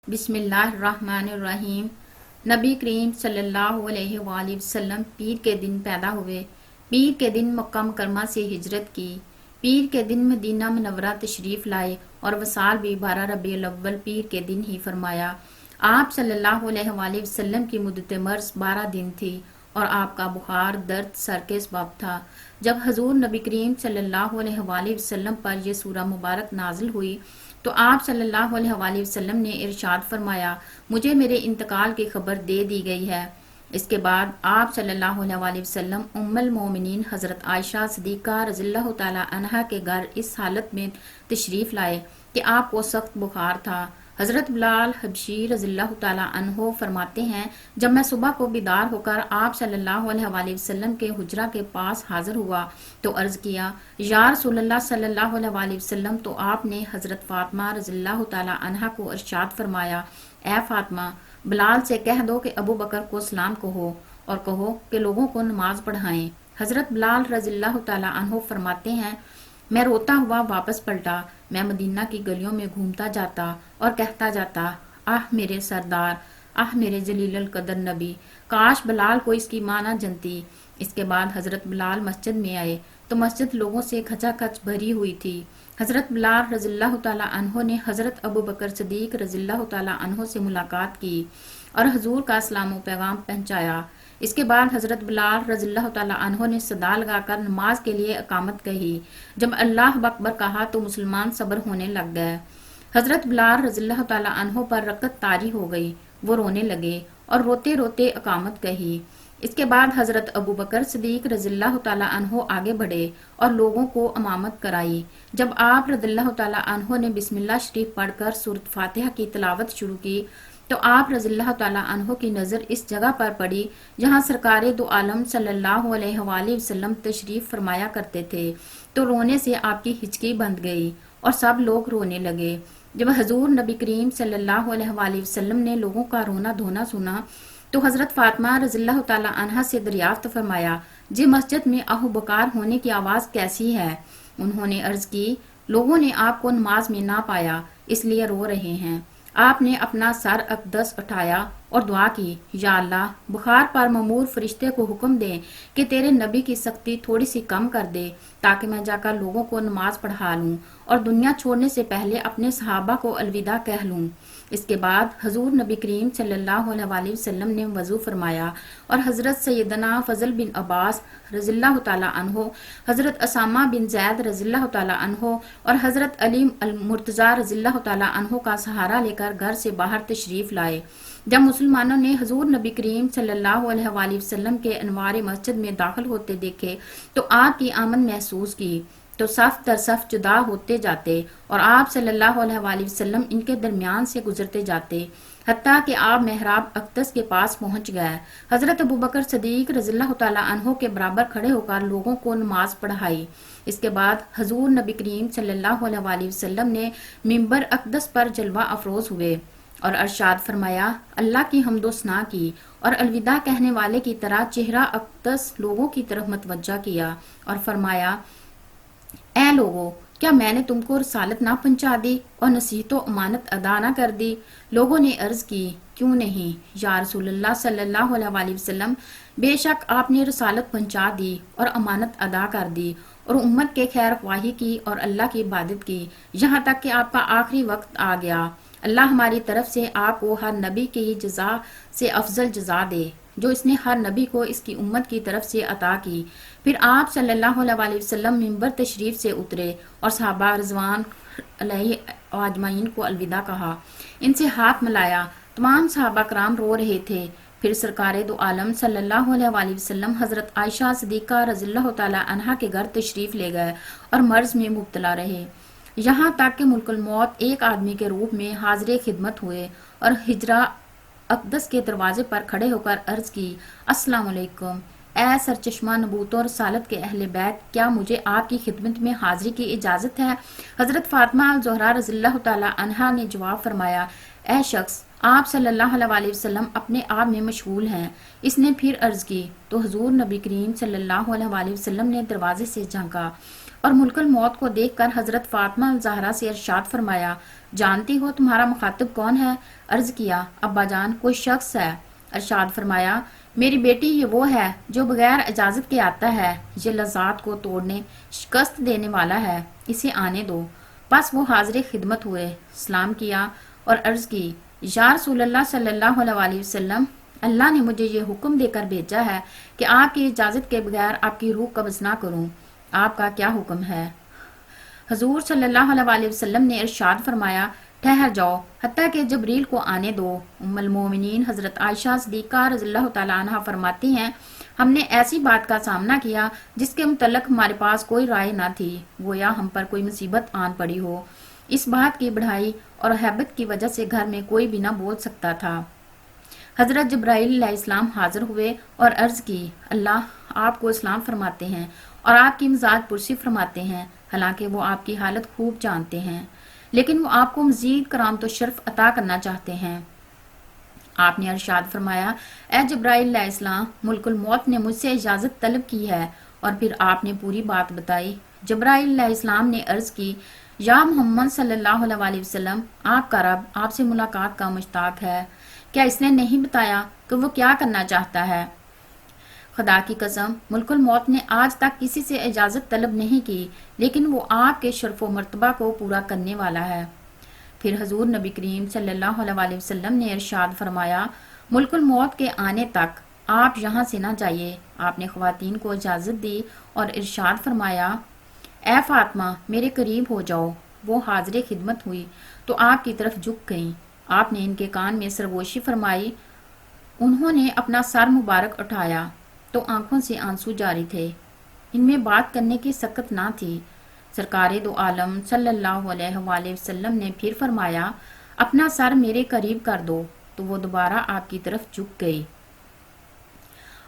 بسم اللہ الرحمن الرحیم۔ نبی کریم صلی اللہ علیہ وآلہ وسلم پیر کے دن پیدا ہوئے، پیر کے دن مکہ مکرمہ سے ہجرت کی، پیر کے دن مدینہ منورہ تشریف لائے اور وصال بھی 12 ربیع الاول پیر کے دن ہی فرمایا۔ آپ صلی اللہ علیہ وآلہ وسلم کی مدت مرض 12 دن تھی اور آپ کا بخار درد سر کے سبب تھا۔ جب حضور نبی کریم صلی اللہ علیہ وآلہ وسلم پر یہ سورہ مبارک نازل ہوئی تو آپ صلی اللہ علیہ وآلہ وسلم نے ارشاد فرمایا، مجھے میرے انتقال کی خبر دے دی گئی ہے۔ اس کے بعد آپ صلی اللہ علیہ وآلہ وسلم ام المومنین حضرت عائشہ صدیقہ رضی اللہ تعالی عنہا کے گھر اس حالت میں تشریف لائے کہ آپ کو سخت بخار تھا۔ حضرت بلال حبشی رضی اللہ تعالی عنہ فرماتے ہیں، جب میں صبح کو بیدار ہو کر آپ صلی اللہ علیہ وآلہ وسلم کے حجرہ کے پاس حاضر ہوا تو عرض کیا، یا رسول اللہ صلی اللہ علیہ وآلہ وسلم، تو آپ نے حضرت فاطمہ رضی اللہ تعالی عنہا کو ارشاد فرمایا، اے فاطمہ، بلال سے کہہ دو کہ ابو بکر کو سلام کہو اور کہو کہ لوگوں کو نماز پڑھائیں۔ حضرت بلال رضی اللہ تعالی عنہ فرماتے ہیں، میں روتا ہوا واپس پلٹا، میں مدینہ کی گلیوں میں گھومتا جاتا اور کہتا جاتا، آہ میرے سردار، آہ میرے جلیل القدر نبی، کاش بلال کو اس کی ماں نہ جنتی۔ اس کے بعد حضرت بلال مسجد میں آئے تو مسجد لوگوں سے کھچا کھچ بھری ہوئی تھی۔ حضرت بلال رضی اللہ تعالی عنہ نے حضرت ابو بکر صدیق رضی اللہ تعالی عنہ سے ملاقات کی اور حضور کا سلام و پیغام پہنچایا۔ اس کے بعد حضرت بلال رضی اللہ تعالی عنہ نے صدا لگا کر نماز کے لیے اقامت کہی۔ جب اللہ اکبر کہا تو مسلمان صبر ہونے لگ گئے۔ حضرت بلال رضی اللہ تعالی عنہ پر رکعت طاری ہو گئی، وہ رونے لگے اور روتے روتے اقامت کہی۔ اس کے بعد حضرت ابو بکر صدیق رضی اللہ تعالی عنہ آگے بڑھے اور لوگوں کو امامت کرائی۔ جب آپ رضی اللہ تعالی عنہ نے بسم اللہ شریف پڑھ کر سورۃ فاتحہ کی تلاوت شروع کی تو آپ رضی اللہ تعالی عنہ کی نظر اس جگہ پر پڑی جہاں سرکار دو عالم صلی اللہ علیہ وآلہ وسلم تشریف فرمایا کرتے تھے، تو رونے سے آپ کی ہچکی بند گئی اور سب لوگ رونے لگے۔ جب حضور نبی کریم صلی اللہ علیہ وآلہ وسلم نے لوگوں کا رونا دھونا سنا تو حضرت فاطمہ رضی اللہ تعالی عنہا سے دریافت فرمایا، جی مسجد میں آہ و بکار ہونے کی آواز کیسی ہے؟ انہوں نے عرض کی، لوگوں نے آپ کو نماز میں نہ پایا اس لیے رو رہے ہیں۔ آپ نے اپنا سر اقدس اٹھایا اور دعا کی، یا اللہ، بخار پر مامور فرشتے کو حکم دیں کہ تیرے نبی کی سختی تھوڑی سی کم کر دے تاکہ میں جا کر لوگوں کو نماز پڑھا لوں اور دنیا چھوڑنے سے پہلے اپنے صحابہ کو الوداع کہہ لوں۔ اس کے بعد حضور نبی کریم صلی اللہ علیہ وآلہ وسلم نے وضو فرمایا اور حضرت سیدنا فضل بن عباس رضی اللہ تعالی عنہ، حضرت اسامہ بن زید رضی اللہ تعالی عنہ اور حضرت علی المرتضیٰ رضی اللہ تعالی عنہ کا سہارا لے کر گھر سے باہر تشریف لائے۔ جب مسلمانوں نے حضور نبی کریم صلی اللہ علیہ وآلہ وسلم کے انوار مسجد میں داخل ہوتے دیکھے تو آپ کی آمد محسوس کی تو صف در صف جدا ہوتے جاتے اور آپ صلی اللہ علیہ وآلہ وسلم ان کے درمیان سے گزرتے جاتے، حتیٰ کہ آپ محراب اقدس کے پاس پہنچ گئے۔ حضرت ابو بکر صدیق رضی اللہ تعالی عنہ کے برابر کھڑے ہو کر لوگوں کو نماز پڑھائی۔ اس کے بعد حضور نبی کریم صلی اللہ علیہ وآلہ وسلم نے منبر اقدس پر جلوہ افروز ہوئے اور ارشاد فرمایا، اللہ کی حمد و ثنا کی اور الوداع کہنے والے کی طرح چہرہ اقدس لوگوں کی طرف متوجہ کیا اور فرمایا، اے لوگو، کیا میں نے تم کو رسالت نہ پہنچا دی اور نصیحت و امانت ادا نہ کر دی؟ لوگوں نے عرض کی، کیوں نہیں یا رسول اللہ صلی اللہ علیہ وآلہ وسلم، بے شک آپ نے رسالت پہنچا دی اور امانت ادا کر دی اور امت کے خیر خواہی کی اور اللہ کی عبادت کی یہاں تک کہ آپ کا آخری وقت آ گیا۔ اللہ ہماری طرف سے آپ کو ہر نبی کی جزا سے افضل جزا دے جو اس نے ہر نبی کو اس کی امت کی طرف سے عطا کی۔ پھر آپ صلی اللہ علیہ وآلہ وسلم منبر تشریف سے اترے اور صحابہ رضوان علیہ اجمعین کو الوداع کہا، ان سے ہاتھ ملایا۔ تمام صحابہ کرام رو رہے تھے۔ پھر سرکار دو عالم صلی اللہ علیہ وآلہ وسلم حضرت عائشہ صدیقہ رضی اللہ تعالی عنہا کے گھر تشریف لے گئے اور مرض میں مبتلا رہے، یہاں تک کہ ملک الموت ایک آدمی کے روپ میں حاضر خدمت ہوئے اور حجرہ اقدس کے دروازے پر کھڑے ہو کر عرض کی، السلام علیکم، اے سرچشمہ نبوت اور رسالت کے اہل بیت، کیا مجھے آپ کی خدمت میں حاضری کی اجازت ہے؟ حضرت فاطمہ الزہرا رضی اللہ تعالی عنہا نے جواب فرمایا، اے شخص، آپ صلی اللہ علیہ وآلہ وسلم اپنے آپ میں مشغول ہیں۔ اس نے پھر عرض کی تو حضور نبی کریم صلی اللہ علیہ وآلہ وسلم نے دروازے سے جھانکا اور ملک الموت کو دیکھ کر حضرت فاطمہ الزہرا سے ارشاد فرمایا، جانتی ہو تمہارا مخاطب کون ہے؟ عرض کیا، ابا جان کوئی شخص ہے۔ ارشاد فرمایا، میری بیٹی یہ وہ ہے جو بغیر اجازت کے آتا ہے، یہ لذات کو توڑنے شکست دینے والا ہے، اسے آنے دو۔ پس وہ حاضر خدمت ہوئے، سلام کیا اور عرض کی، یا رسول اللہ صلی اللہ علیہ وسلم، اللہ نے مجھے یہ حکم دے کر بھیجا ہے کہ آپ کی اجازت کے بغیر آپ کی روح قبض نہ کروں، آپ کا کیا حکم ہے؟ حضور صلی اللہ علیہ وسلم نے ارشاد فرمایا، ٹھہر جاؤ حتیٰ کہ جبریل کو آنے دو۔ ام المومنین حضرت عائشہ صدیقہ رضی اللہ تعالیٰ عنہ فرماتی ہیں، ہم نے ایسی بات کا سامنا کیا جس کے متعلق ہمارے پاس کوئی رائے نہ تھی، گویا ہم پر کوئی مصیبت آن پڑی ہو۔ اس بات کی بڑھائی اور ہیبت کی وجہ سے گھر میں کوئی بھی نہ بول سکتا تھا۔ حضرت جبرائیل علیہ السلام حاضر ہوئے اور عرض کی، اللہ آپ کو اسلام فرماتے ہیں اور آپ کی مزاج پرسی فرماتے ہیں، حالانکہ وہ آپ کی حالت خوب جانتے ہیں، لیکن وہ آپ کو مزید کرامت و شرف عطا کرنا چاہتے ہیں۔ آپ نے ارشاد فرمایا، اے جبرائیل علیہ السلام، ملک الموت نے مجھ سے اجازت طلب کی ہے، اور پھر آپ نے پوری بات بتائی۔ جبرائیل علیہ السلام نے عرض کی، یا محمد صلی اللہ علیہ وسلم، آپ کا رب آپ سے ملاقات کا مشتاق ہے، کیا اس نے نہیں بتایا کہ وہ کیا کرنا چاہتا ہے؟ خدا کی قسم، ملک الموت نے آج تک کسی سے اجازت طلب نہیں کی، لیکن وہ آپ کے شرف و مرتبہ کو پورا کرنے والا ہے۔ پھر حضور نبی کریم صلی اللہ علیہ وسلم نے ارشاد فرمایا، ملک الموت کے آنے تک آپ یہاں سے نہ جائیے۔ آپ نے خواتین کو اجازت دی اور ارشاد فرمایا، اے فاطمہ میرے قریب ہو جاؤ۔ وہ حاضر خدمت ہوئی تو آپ کی طرف جھک گئیں۔ آپ نے ان کے کان میں سرگوشی فرمائی، انہوں نے اپنا سر مبارک اٹھایا تو آنکھوں سے آنسو جاری تھے، ان میں بات کرنے کی سکت نہ تھی۔ سرکار دو عالم صلی اللہ علیہ وآلہ وسلم نے پھر فرمایا، اپنا سر میرے قریب کر دو، تو وہ دوبارہ آپ کی طرف جھک گئی۔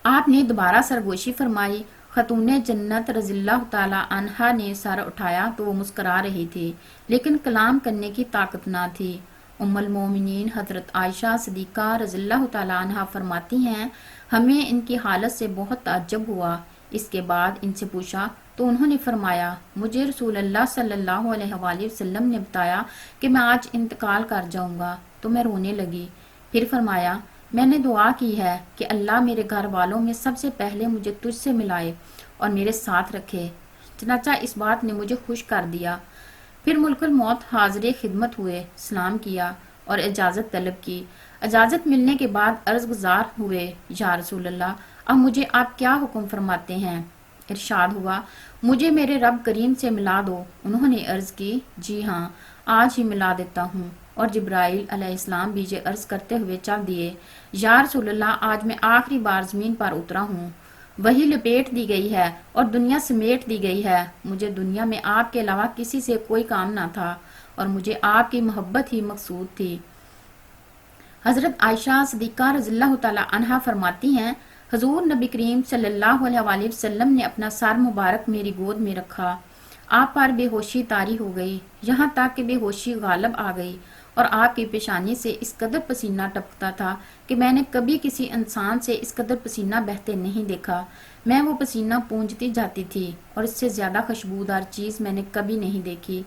آپ نے دوبارہ سرگوشی فرمائی۔ خاتون جنت رضی اللہ تعالی عنہا نے سر اٹھایا تو وہ مسکرا رہی تھی، لیکن کلام کرنے کی طاقت نہ تھی۔ ام المومنین حضرت عائشہ صدیقہ رضی اللہ تعالی عنہا فرماتی ہیں، ہمیں ان کی حالت سے بہت تعجب ہوا۔ اس کے بعد ان سے پوچھا تو انہوں نے فرمایا، مجھے رسول اللہ صلی اللہ علیہ وآلہ وسلم نے بتایا کہ میں آج انتقال کر جاؤں گا، تو میں رونے لگی۔ پھر فرمایا، میں نے دعا کی ہے کہ اللہ میرے گھر والوں میں سب سے پہلے مجھے تجھ سے ملائے اور میرے ساتھ رکھے، چنانچہ اس بات نے مجھے خوش کر دیا۔ پھر ملک الموت حاضر خدمت ہوئے، سلام کیا اور اجازت طلب کی۔ اجازت ملنے کے بعد عرض گزار ہوئے، یا رسول اللہ، اب مجھے آپ کیا حکم فرماتے ہیں؟ ارشاد ہوا، مجھے میرے رب کریم سے ملا دو۔ انہوں نے عرض کی، جی ہاں، آج ہی ملا دیتا ہوں۔ اور جبرائیل علیہ السلام بھی یہ عرض کرتے ہوئے چل دیے، یا رسول اللہ، آج میں آخری بار زمین پر اترا ہوں، وہی لپیٹ دی گئی ہے اور دنیا سمیٹ دی گئی ہے۔ مجھے دنیا میں آپ کے علاوہ کسی سے کوئی کام نہ تھا اور مجھے آپ کی محبت ہی مقصود تھی۔ حضرت عائشہ صدیقہ رضی اللہ تعالی عنہا فرماتی ہیں، حضور نبی کریم صلی اللہ علیہ وآلہ وسلم نے اپنا سر مبارک میری گود میں رکھا۔ آپ پر بے ہوشی طاری ہو گئی، یہاں تک کہ بے ہوشی غالب آ گئی، اور آپ کی پیشانی سے اس قدر پسینہ ٹپکتا تھا کہ میں نے کبھی کسی انسان سے اس قدر پسینہ بہتے نہیں دیکھا۔ میں وہ پسینہ پونجتی جاتی تھی اور اس سے زیادہ خوشبودار چیز میں نے کبھی نہیں دیکھی۔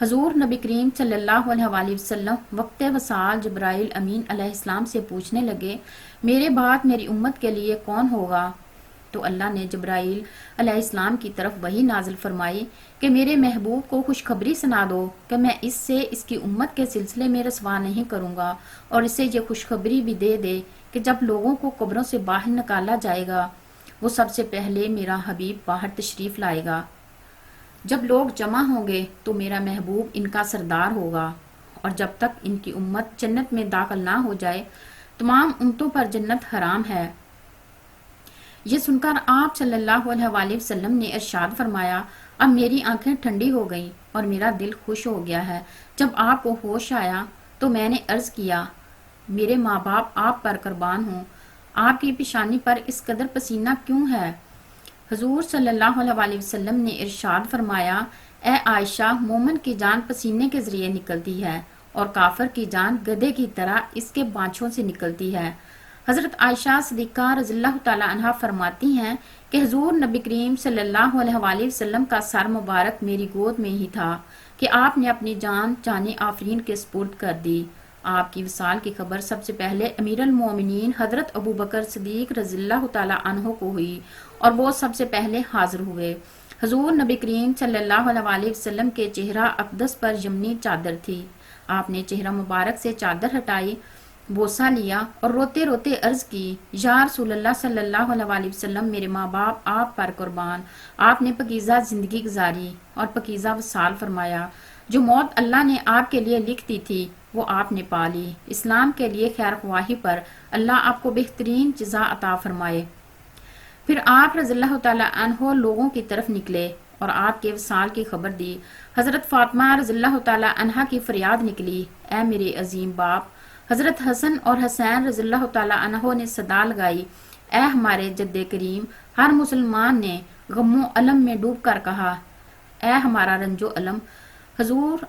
حضور نبی کریم صلی اللہ علیہ وآلہ وسلم وقت وصال جبرائیل امین علیہ السلام سے پوچھنے لگے، میرے بعد میری امت کے لیے کون ہوگا؟ تو اللہ نے جبرائیل علیہ السلام کی طرف وحی نازل فرمائی کہ میرے محبوب کو خوشخبری سنا دو کہ میں اس سے اس کی امت کے سلسلے میں رسوا نہیں کروں گا، اور اسے یہ خوشخبری بھی دے دے کہ جب لوگوں کو قبروں سے باہر نکالا جائے گا، وہ سب سے پہلے میرا حبیب باہر تشریف لائے گا۔ جب لوگ جمع ہوں گے تو میرا محبوب ان کا سردار ہوگا، اور جب تک ان کی امت جنت میں داخل نہ ہو جائے تمام امتوں پر جنت حرام ہے۔ یہ سن کر آپ صلی اللہ علیہ وآلہ وسلم نے ارشاد فرمایا، اب میری آنکھیں ٹھنڈی ہو گئیں اور میرا دل خوش ہو گیا ہے۔ جب آپ کو ہوش آیا تو میں نے عرض کیا، میرے ماں باپ آپ پر قربان ہوں، آپ کی پیشانی پر اس قدر پسینہ کیوں ہے؟ حضور صلی اللہ علیہ وآلہ وسلم نے ارشاد فرمایا، اے عائشہ، مومن کی جان پسینے کے ذریعے نکلتی ہے اور کافر کی جان گدھے کی طرح اس کے بانچھوں سے نکلتی ہے۔ حضرت عائشہ صدیقہ رضی اللہ تعالی عنہا فرماتی ہیں کہ حضور نبی کریم صلی اللہ علیہ وآلہ وسلم کا سر مبارک میری گود میں ہی تھا کہ آپ نے اپنی جان جان آفرین کے سپرد کر دی۔ آپ کی وصال کی خبر سب سے پہلے امیر المومنین حضرت ابو بکر صدیق رضی اللہ تعالی عنہ کو ہوئی اور وہ سب سے پہلے حاضر ہوئے۔ حضور نبی کریم صلی اللہ علیہ وآلہ وسلم کے چہرہ اقدس پر یمنی چادر تھی۔ آپ نے چہرہ مبارک سے چادر ہٹائی، بوسہ لیا اور روتے روتے عرض کی، یا رسول اللہ صلی اللہ علیہ وآلہ وسلم، میرے ماں باپ آپ پر قربان۔ آپ نے پاکیزہ زندگی گزاری اور پاکیزہ وصال فرمایا۔ جو موت اللہ نے آپ کے لیے لکھ دی تھی وہ آپ نے پا لی۔ اسلام کے لیے خیر خواہی پر اللہ آپ کو بہترین جزا عطا فرمائے۔ پھر آپ رضی اللہ تعالیٰ عنہ لوگوں کی طرف نکلے اور آپ کے وصال کی خبر دی۔ حضرت فاطمہ رضی اللہ تعالیٰ عنہ کی فریاد نکلی، اے میرے عظیم باپ۔ حضرت حسن اور حسین رضی اللہ تعالیٰ عنہ نے صدا لگائی، اے ہمارے جد کریم۔ ہر مسلمان نے غم و الم میں ڈوب کر کہا، اے ہمارا رنج و الم۔ حضور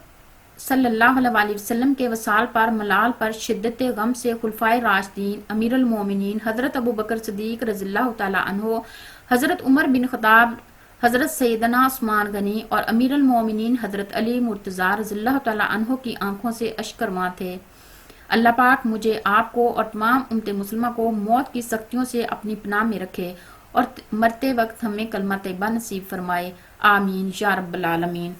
صلی اللہ علیہ وآلہ وسلم کے وصال پر ملال پر شدت غم سے خلفائے راشدین امیر المومنین حضرت ابو بکر صدیق رضی اللہ تعالیٰ عنہ، حضرت عمر بن خطاب، حضرت سیدنا عثمان غنی اور امیر المومنین حضرت علی مرتضیٰ رضی اللہ تعالیٰ عنہ کی آنکھوں سے اشک رواں تھے۔ اللہ پاک مجھے، آپ کو اور تمام امت مسلمہ کو موت کی سختیوں سے اپنی پناہ میں رکھے اور مرتے وقت ہمیں کلمہ طیبہ نصیب فرمائے، آمین یا رب العالمین۔